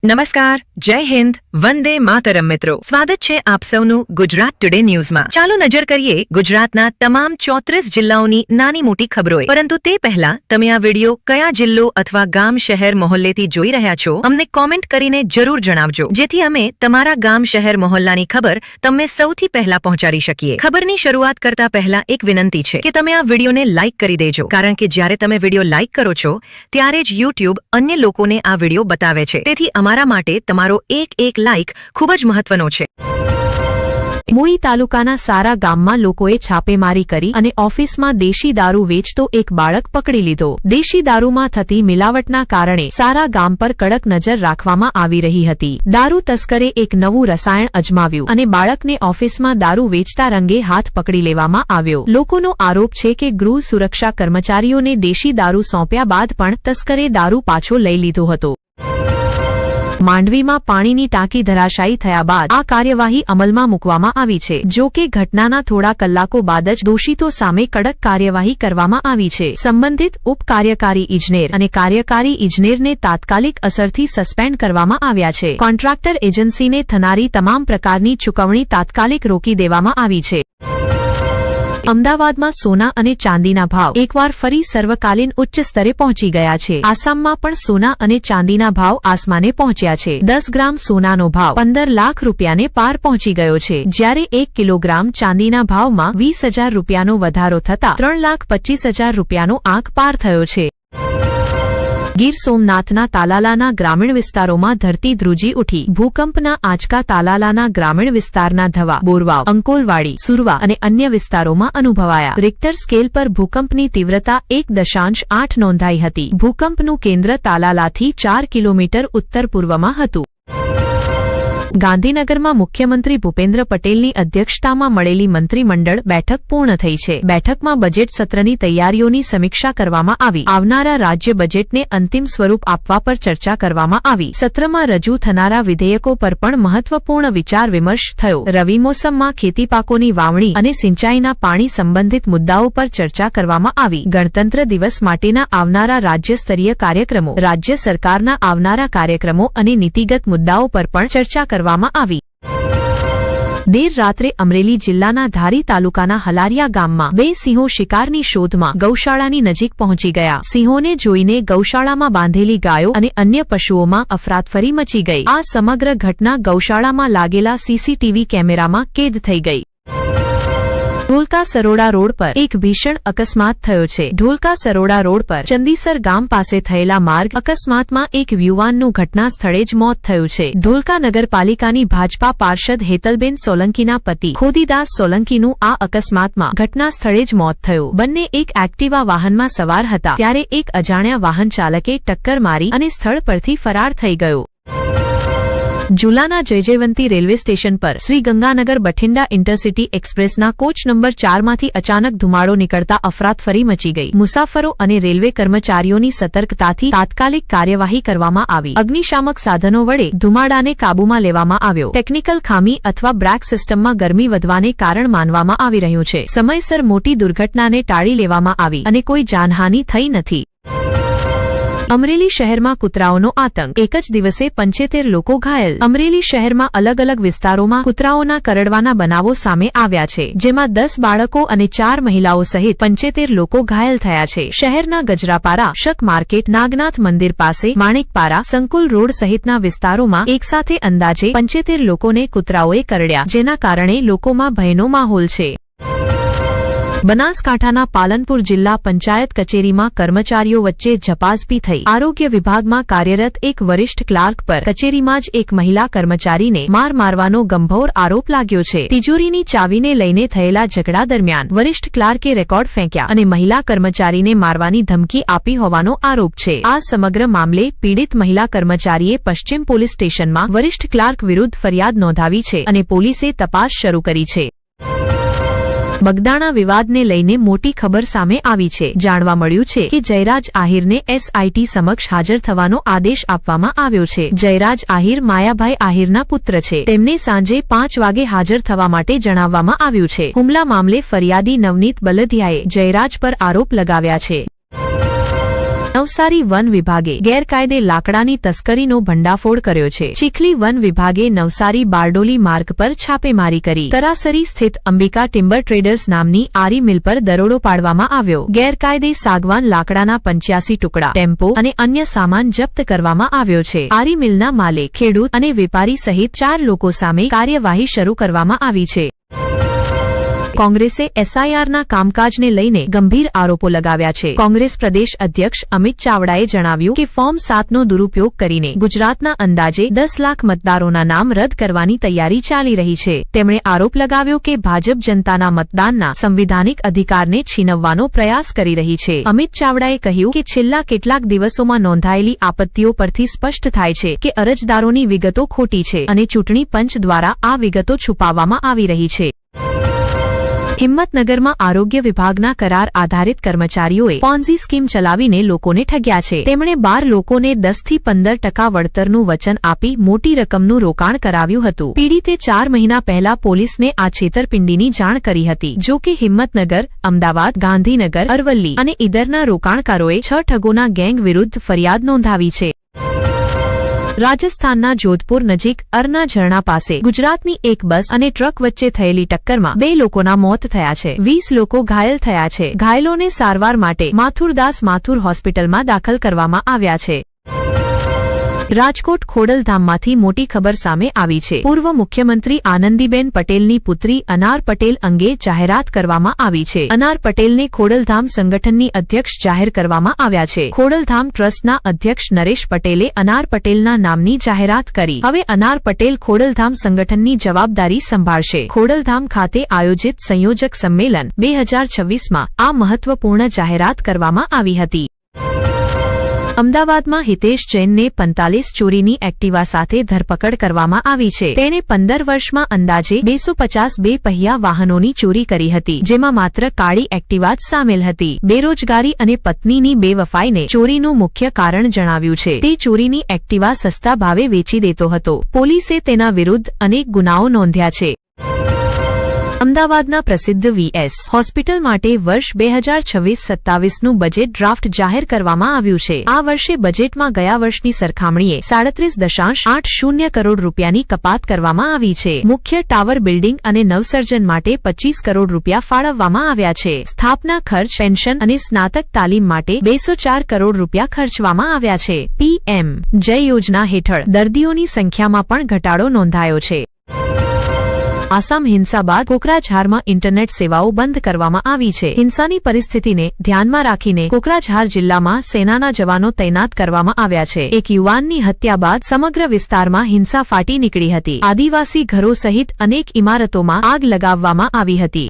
નમસ્કાર, જય હિન્દ, વંદે માતરમ મિત્રો. સ્વાગત છે આપ સૌનું ગુજરાત ટુડે ન્યૂઝમાં. ચાલો નજર કરીએ ગુજરાતના તમામ 34 જિલ્લાઓની નાની મોટી ખબરોએ. પરંતુ તે પહેલા તમે આ વિડિયો કયા જિલ્લો અથવા ગામ શહેર મોહલ્લેથી જોઈ રહ્યા છો અમને કોમેન્ટ કરીને જરૂર જણાવજો, જેથી અમે તમારા ગામ શહેર મોહલ્લાની ખબર તમને સૌથી પહેલા પહોંચાડી શકીએ. ખબરની શરૂઆત કરતા પહેલા એક વિનંતી છે કે તમે આ વિડિયોને લાઇક કરી દેજો, કારણ કે જ્યારે તમે વિડિયો લાઇક કરો છો ત્યારે જ યુટ્યુબ અન્ય લોકોને આ વિડિયો બતાવે છે. તેથી અમારા માટે તમારો એક લાઇક ખૂબ જ મહત્વનો છે. મૂળી તાલુકાના સારા ગામમાં લોકોએ છાપેમારી કરી અને ઓફિસમાં દેશી દારૂ વેચતો એક બાળક પકડી લીધો. દેશી દારૂમાં થતી મિલાવટના કારણે સારા ગામ પર કડક નજર રાખવામાં આવી રહી હતી. દારૂ તસ્કરે એક નવું રસાયણ અજમાવ્યું અને બાળકને ઓફિસમાં દારૂ વેચતા રંગે હાથ પકડી લેવામાં આવ્યો. લોકોનો આરોપ છે કે ગૃહ સુરક્ષા કર્મચારીઓને દેશી દારૂ સોંપ્યા બાદ પણ તસ્કરે દારૂ પાછો લઈ લીધો હતો. માંડવીમાં પાણીની ટાંકી ધરાશાયી થયા બાદ આ કાર્યવાહી અમલમાં મૂકવામાં આવી છે. જો કે ઘટનાના થોડા કલાકો બાદ જ દોષિતો સામે કડક કાર્યવાહી કરવામાં આવી છે. સંબંધિત ઉપકાર્યકારી ઇજનેર અને કાર્યકારી ઇજનેરને તાત્કાલિક અસરથી સસ્પેન્ડ કરવામાં આવ્યા છે. કોન્ટ્રાક્ટર એજન્સીને થનારી તમામ પ્રકારની ચૂકવણી તાત્કાલિક રોકી દેવામાં આવી છે. અમદાવાદમાં સોના અને ચાંદીના ભાવ એકવાર ફરી સર્વકાલીન ઉચ્ચ સ્તરે પહોંચી ગયા છે. આસામમાં પણ સોના અને ચાંદીના ભાવ આસમાને પહોંચ્યા છે. 10 ગ્રામ સોનાનો ભાવ 15 લાખ રૂપિયાને પાર પહોંચી ગયો છે, જ્યારે 1 કિલોગ્રામ ચાંદીના ભાવમાં 20,000 રૂપિયાનો વધારો થતા 3,25,000 રૂપિયાનો આંક પાર થયો છે. ગીર સોમનાથના તાલાલાના ગ્રામીણ વિસ્તારોમાં ધરતી ધ્રુજી ઉઠી. ભૂકંપના આંચકા તાલાલાના ગ્રામીણ વિસ્તારના ધવા, બોરવાવ, અંકોલવાડી, સુરવા અને અન્ય વિસ્તારોમાં અનુભવાયા. રિક્ટર સ્કેલ પર ભૂકંપની તીવ્રતા 1.8 નોંધાઈ હતી. ભૂકંપનું કેન્દ્ર તાલાલાથી 4 કિલોમીટર ઉત્તર પૂર્વમાં હતું. ગાંધીનગરમાં મુખ્યમંત્રી ભૂપેન્દ્ર પટેલની અધ્યક્ષતામાં મળેલી મંત્રીમંડળ બેઠક પૂર્ણ થઈ છે. બેઠકમાં બજેટ સત્રની તૈયારીઓની સમીક્ષા કરવામાં આવી. આવનારા રાજ્ય બજેટને અંતિમ સ્વરૂપ આપવા પર ચર્ચા કરવામાં આવી. સત્રમાં રજૂ થનારા વિધેયકો પર પણ મહત્વપૂર્ણ વિચાર વિમર્શ થયો. રવિ મોસમમાં ખેતી પાકોની વાવણી અને સિંચાઈના પાણી સંબંધિત મુદ્દાઓ પર ચર્ચા કરવામાં આવી. ગણતંત્ર દિવસ માટેના આવનારા રાજ્ય સ્તરીય કાર્યક્રમો, રાજ્ય સરકારના આવનારા કાર્યક્રમો અને નીતિગત મુદ્દાઓ પર પણ ચર્ચા કરવામાં આવી. દેર રાત્રે અમરેલી જિલ્લાના ધારી તાલુકાના હલારિયા ગામમાં 2 સિંહો શિકારની શોધમાં ગૌશાળાની નજીક પહોંચી ગયા. સિંહોને જોઈને ગૌશાળામાં બાંધેલી ગાયો અને અન્ય પશુઓમાં અફરાતફરી મચી ગઈ. આ સમગ્ર ઘટના ગૌશાળામાં લાગેલા સીસીટીવી કેમેરામાં કેદ થઈ ગઈ. ઢોલકા સરોડા રોડ પર એક ભીષણ અકસ્માત થયો છે. ઢોલકા સરોડા રોડ પર ચંદીસર ગામ પાસે થયેલા માર્ગ અકસ્માતમાં એક યુવાનનું ઘટના સ્થળે જ મોત થયું છે. ઢોલકા નગરપાલિકાની ભાજપા પાર્ષદ હેતલબેન સોલંકીના પતિ ખોદીદાસ સોલંકીનું આ અકસ્માતમાં ઘટના સ્થળે જ મોત થયું. બંને એક એક્ટિવા વાહનમાં સવાર હતા ત્યારે એક અજાણ્યા વાહન ચાલકે ટક્કર મારી અને સ્થળ પરથી ફરાર થઈ ગયો. ઝુલાના જયજયવંતી રેલવે સ્ટેશન પર શ્રી ગંગાનગર બઠિંડા ઇન્ટરસિટી એક્સપ્રેસના કોચ નંબર 4માંથી અચાનક ધુમાડો નીકળતા અફરાતફરી મચી ગઈ. મુસાફરો અને રેલવે કર્મચારીઓની સતર્કતાથી તાત્કાલિક કાર્યવાહી કરવામાં આવી. અગ્નિશામક સાધનો વડે ધુમાડાને કાબૂમાં લેવામાં આવ્યો. ટેકનિકલ ખામી અથવા બ્રેક સિસ્ટમમાં ગરમી વધવાને કારણ માનવામાં આવી રહ્યું છે. સમયસર મોટી દુર્ઘટનાને ટાળી લેવામાં આવી અને કોઈ જાનહાનિ થઈ નથી. અમરેલી શહેરમાં કૂતરાઓનો આતંક. એક જ દિવસે 75 લોકો ઘાયલ. અમરેલી શહેરમાં અલગ અલગ વિસ્તારોમાં કૂતરાઓના કરડવાના બનાવો સામે આવ્યા છે, જેમાં 10 બાળકો અને 4 મહિલાઓ સહિત 75 લોકો ઘાયલ થયા છે. શહેરના ગજરાપારા, શક માર્કેટ, નાગનાથ મંદિર પાસે, માણેકપારા, સંકુલ રોડ સહિતના વિસ્તારોમાં એકસાથે અંદાજે 75 લોકોને કૂતરાઓએ કરડ્યા, જેના કારણે લોકોમાં ભયનો માહોલ છે. બનાસકાંઠાના પાલનપુર જિલ્લા પંચાયત કચેરીમાં કર્મચારીઓ વચ્ચે ઝપાઝપી થઈ. આરોગ્ય વિભાગમાં કાર્યરત એક વરિષ્ઠ ક્લાર્ક પર કચેરીમાં જ એક મહિલા કર્મચારીને મારવાનો ગંભીર આરોપ લાગ્યો છે. તિજોરીની ચાવીને લઈને થયેલા ઝઘડા દરમિયાન વરિષ્ઠ ક્લાર્કે રેકોર્ડ ફેંક્યા અને મહિલા કર્મચારીને મારવાની ધમકી આપી હોવાનો આરોપ છે. આ સમગ્ર મામલે પીડિત મહિલા કર્મચારીએ પશ્ચિમ પોલીસ સ્ટેશનમાં વરિષ્ઠ ક્લાર્ક વિરુદ્ધ ફરિયાદ નોંધાવી છે અને પોલીસે તપાસ શરૂ કરી છે. બગદાણા વિવાદને લઈને મોટી ખબર સામે આવી છે. જાણવા મળ્યું છે કે જયરાજ આહિરને એસઆઈટી સમક્ષ હાજર થવાનો આદેશ આપવામાં આવ્યો છે. જયરાજ આહિર માયાભાઈ આહિરના પુત્ર છે. તેમને સાંજે 5 વાગે હાજર થવા માટે જણાવવામાં આવ્યું છે. હુમલા મામલે ફરિયાદી નવનીત બલદિયાએ જયરાજ પર આરોપ લગાવ્યા છે. નવસારી વન વિભાગે ગેરકાયદે લાકડાની તસ્કરીનો ભંડાફોડ કર્યો છે. ચીખલી વન વિભાગે નવસારી બારડોલી માર્ગ પર છાપેમારી કરી. તરાસરી સ્થિત અંબિકા ટિમ્બર ટ્રેડર્સ નામની આરી મિલ પર દરોડો પાડવામાં આવ્યો. ગેરકાયદે સાગવાન લાકડાના 85 ટુકડા, ટેમ્પો અને અન્ય સામાન જપ્ત કરવામાં આવ્યો છે. આરી મિલના માલિક, ખેડૂત અને વેપારી સહિત 4 લોકો સામે કાર્યવાહી શરૂ કરવામાં આવી છે. કોંગ્રેસે એસઆઈઆરના કામકાજને લઈને ગંભીર આરોપો લગાવ્યા છે. કોંગ્રેસ પ્રદેશ અધ્યક્ષ અમિત ચાવડાએ જણાવ્યું કે ફોર્મ 7નો દુરુપયોગ કરીને ગુજરાતના અંદાજે 10 લાખ મતદારોના નામ રદ કરવાની તૈયારી ચાલી રહી છે. તેમણે આરોપ લગાવ્યો કે ભાજપ જનતાના મતદાનના સંવિધાનિક અધિકારને છીનવવાનો પ્રયાસ કરી રહી છે. અમિત ચાવડાએ કહ્યું કે છેલ્લા કેટલાક દિવસોમાં નોંધાયેલી આપત્તિઓ પરથી સ્પષ્ટ થાય છે કે અરજદારોની વિગતો ખોટી છે અને ચૂંટણી પંચ દ્વારા આ વિગતો છુપાવવામાં આવી રહી છે. હિંમતનગરમાં આરોગ્ય વિભાગના કરાર આધારિત કર્મચારીઓએ પોન્ઝી સ્કીમ ચલાવીને લોકોને ઠગ્યા છે. તેમણે 12 લોકોને 10 થી 15% વળતરનું વચન આપી મોટી રકમનું રોકાણ કરાવ્યું હતું. પીડિતે 4 મહિના પહેલા પોલીસને આ છેતરપિંડીની જાણ કરી હતી. જો કે હિંમતનગર, અમદાવાદ, ગાંધીનગર, અરવલ્લી અને ઈદરના રોકાણકારોએ 6 ઠગોના ગેંગ વિરુદ્ધ ફરિયાદ નોંધાવી છે. રાજસ્થાનના જોધપુર નજીક અરના ઝરણા પાસે ગુજરાતની એક બસ અને ટ્રક વચ્ચે થયેલી ટક્કરમાં 2 લોકોના મોત થયા છે. 20 લોકો ઘાયલ થયા છે. ઘાયલોને સારવાર માટે માથુરદાસ માથુર હોસ્પિટલમાં દાખલ કરવામાં આવ્યા છે. રાજકોટ ખોડલધામમાંથી મોટી ખબર સામે આવી છે. પૂર્વ મુખ્યમંત્રી આનંદીબેન પટેલની પુત્રી અનાર પટેલ અંગે જાહેરાત કરવામાં આવી છે. અનાર પટેલને ખોડલધામ સંગઠનની અધ્યક્ષ જાહેર કરવામાં આવ્યા છે. ખોડલધામ ટ્રસ્ટના અધ્યક્ષ નરેશ પટેલે અનાર પટેલના નામની જાહેરાત કરી. હવે અનાર પટેલ ખોડલધામ સંગઠનની જવાબદારી સંભાળશે. ખોડલધામ ખાતે આયોજિત સંયોજક સંમેલન 2026માં આ મહત્વપૂર્ણ જાહેરાત કરવામાં આવી હતી. અમદાવાદમાં હિતેશ જૈનને 45 ચોરીની એક્ટિવા સાથે ધરપકડ કરવામાં આવી છે. તેણે 15 વર્ષમાં અંદાજે 252 પહિયા વાહનોની ચોરી કરી હતી, જેમાં માત્ર કાળી એક્ટિવા જ સામેલ હતી. બેરોજગારી અને પત્નીની બેવફાઈને ચોરીનું મુખ્ય કારણ જણાવ્યું છે. તે ચોરીની એક્ટિવા સસ્તા ભાવે વેચી દેતો હતો. પોલીસે તેના વિરુદ્ધ અનેક ગુનાઓ નોંધ્યા છે. અમદાવાદના પ્રસિદ્ધ વીએસ હોસ્પિટલ માટે વર્ષ 2026-27નું બજેટ ડ્રાફ્ટ જાહેર કરવામાં આવ્યું છે. આ વર્ષે બજેટમાં ગયા વર્ષની સરખામણીએ 37.80 કરોડ રૂપિયાની કપાત કરવામાં આવી છે. મુખ્ય ટાવર બિલ્ડિંગ અને નવસર્જન માટે 25 કરોડ રૂપિયા ફાળવવામાં આવ્યા છે. સ્થાપના ખર્ચ, પેન્શન અને સ્નાતક તાલીમ માટે 204 કરોડ રૂપિયા ખર્ચવામાં આવ્યા છે. પીએમ જય યોજના હેઠળ દર્દીઓની સંખ્યામાં પણ ઘટાડો નોંધાયો છે. આસામ હિંસા બાદ કોકરાઝારમાં ઇન્ટરનેટ સેવાઓ બંધ કરવામાં આવી છે. હિંસાની પરિસ્થિતિને ધ્યાનમાં રાખીને કોકરાઝાર જિલ્લામાં સેનાના જવાનો તૈનાત કરવામાં આવ્યા છે. એક યુવાનની હત્યા બાદ સમગ્ર વિસ્તારમાં હિંસા ફાટી નીકળી હતી. આદિવાસી ઘરો સહિત અનેક ઇમારતોમાં આગ લગાવવામાં આવી હતી.